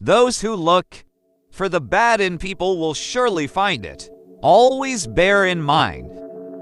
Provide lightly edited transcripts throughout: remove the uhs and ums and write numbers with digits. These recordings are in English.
Those who look for the bad in people will surely find it. Always bear in mind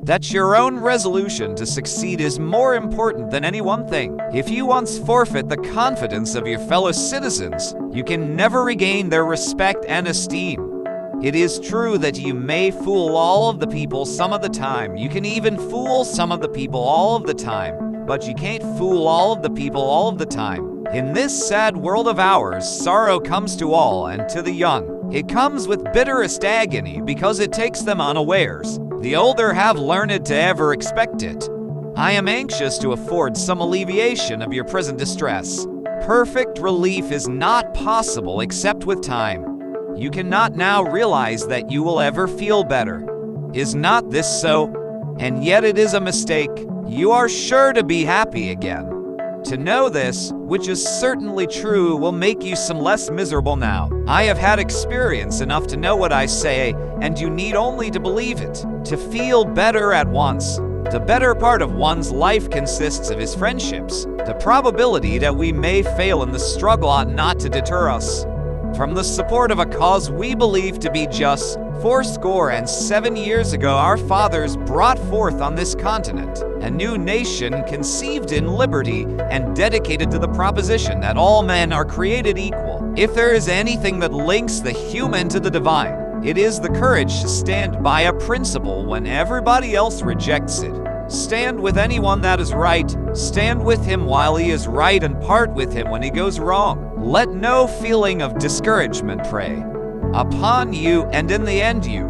that your own resolution to succeed is more important than any one thing. If you once forfeit the confidence of your fellow citizens, you can never regain their respect and esteem. It is true that you may fool all of the people some of the time. You can even fool some of the people all of the time, but you can't fool all of the people all of the time. In this sad world of ours, sorrow comes to all, and to the young. It comes with bitterest agony because it takes them unawares. The older have learned to ever expect it. I am anxious to afford some alleviation of your present distress. Perfect relief is not possible except with time. You cannot now realize that you will ever feel better. Is not this so? And yet it is a mistake. You are sure to be happy again. To know this, which is certainly true, will make you some less miserable now. I have had experience enough to know what I say, and you need only to believe it, to feel better at once. The better part of one's life consists of his friendships. The probability that we may fail in the struggle ought not to deter us from the support of a cause we believe to be just. 77 years ago, our fathers brought forth on this continent a new nation conceived in liberty and dedicated to the proposition that all men are created equal. If there is anything that links the human to the divine, it is the courage to stand by a principle when everybody else rejects it. Stand with anyone that is right, stand with him while he is right, and part with him when he goes wrong. Let no feeling of discouragement prey upon you, and in the end you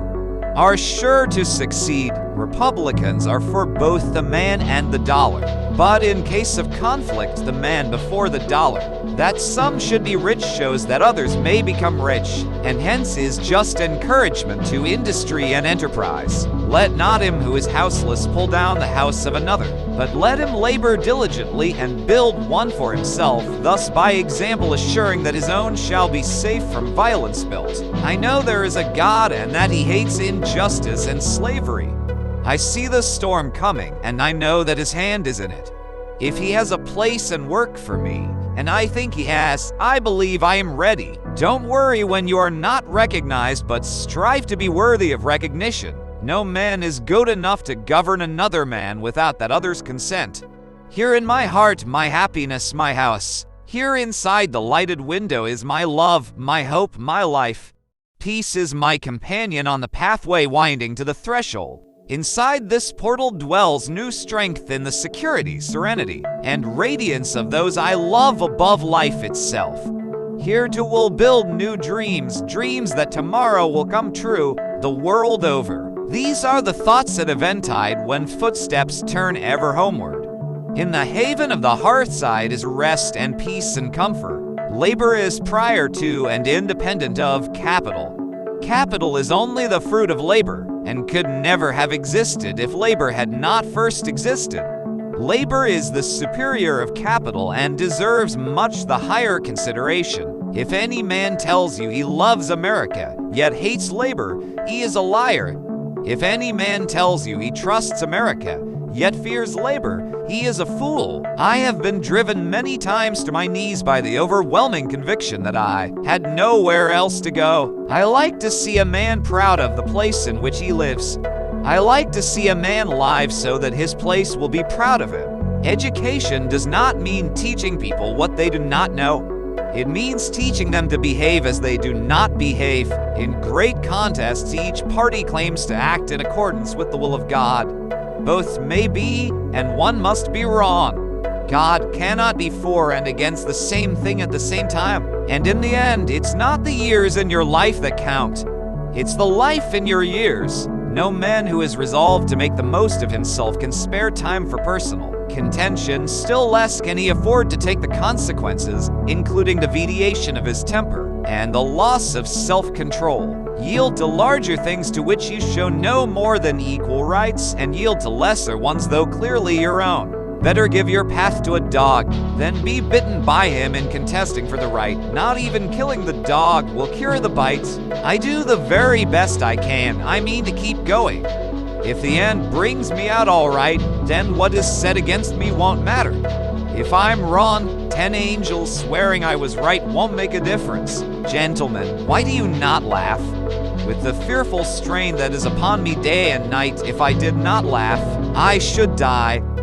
are sure to succeed. Republicans are for both the man and the dollar, but in case of conflict, the man before the dollar. That some should be rich shows that others may become rich, and hence is just encouragement to industry and enterprise. Let not him who is houseless pull down the house of another, but let him labor diligently and build one for himself, thus by example assuring that his own shall be safe from violence built. I know there is a God, and that he hates injustice and slavery. I see the storm coming, and I know that his hand is in it. If he has a place and work for me, and I think he has, I believe I am ready. Don't worry when you are not recognized, but strive to be worthy of recognition. No man is good enough to govern another man without that other's consent. Here in my heart, my happiness, my house. Here inside the lighted window is my love, my hope, my life. Peace is my companion on the pathway winding to the threshold. Inside this portal dwells new strength in the security, serenity, and radiance of those I love above life itself. Here too will build new dreams, dreams that tomorrow will come true the world over. These are the thoughts at eventide when footsteps turn ever homeward. In the haven of the hearthside is rest and peace and comfort. Labor is prior to and independent of capital. Capital is only the fruit of labor, and could never have existed if labor had not first existed. Labor is the superior of capital and deserves much the higher consideration. If any man tells you he loves America, yet hates labor, he is a liar. If any man tells you he trusts America, yet fears labor, he is a fool. I have been driven many times to my knees by the overwhelming conviction that I had nowhere else to go. I like to see a man proud of the place in which he lives. I like to see a man live so that his place will be proud of him. Education does not mean teaching people what they do not know. It means teaching them to behave as they do not behave. In great contests, each party claims to act in accordance with the will of God. Both may be, and one must be wrong. God cannot be for and against the same thing at the same time. And in the end, it's not the years in your life that count. It's the life in your years. No man who is resolved to make the most of himself can spare time for personal contention, still less can he afford to take the consequences, including the deviation of his temper and the loss of self-control. Yield to larger things to which you show no more than equal rights, and yield to lesser ones though clearly your own. Better give your path to a dog than be bitten by him in contesting for the right. Not even killing the dog will cure the bite. I do the very best I can. I mean to keep going. If the end brings me out all right, then what is said against me won't matter. If I'm wrong, 10 angels swearing I was right won't make a difference. Gentlemen, why do you not laugh? With the fearful strain that is upon me day and night, if I did not laugh, I should die.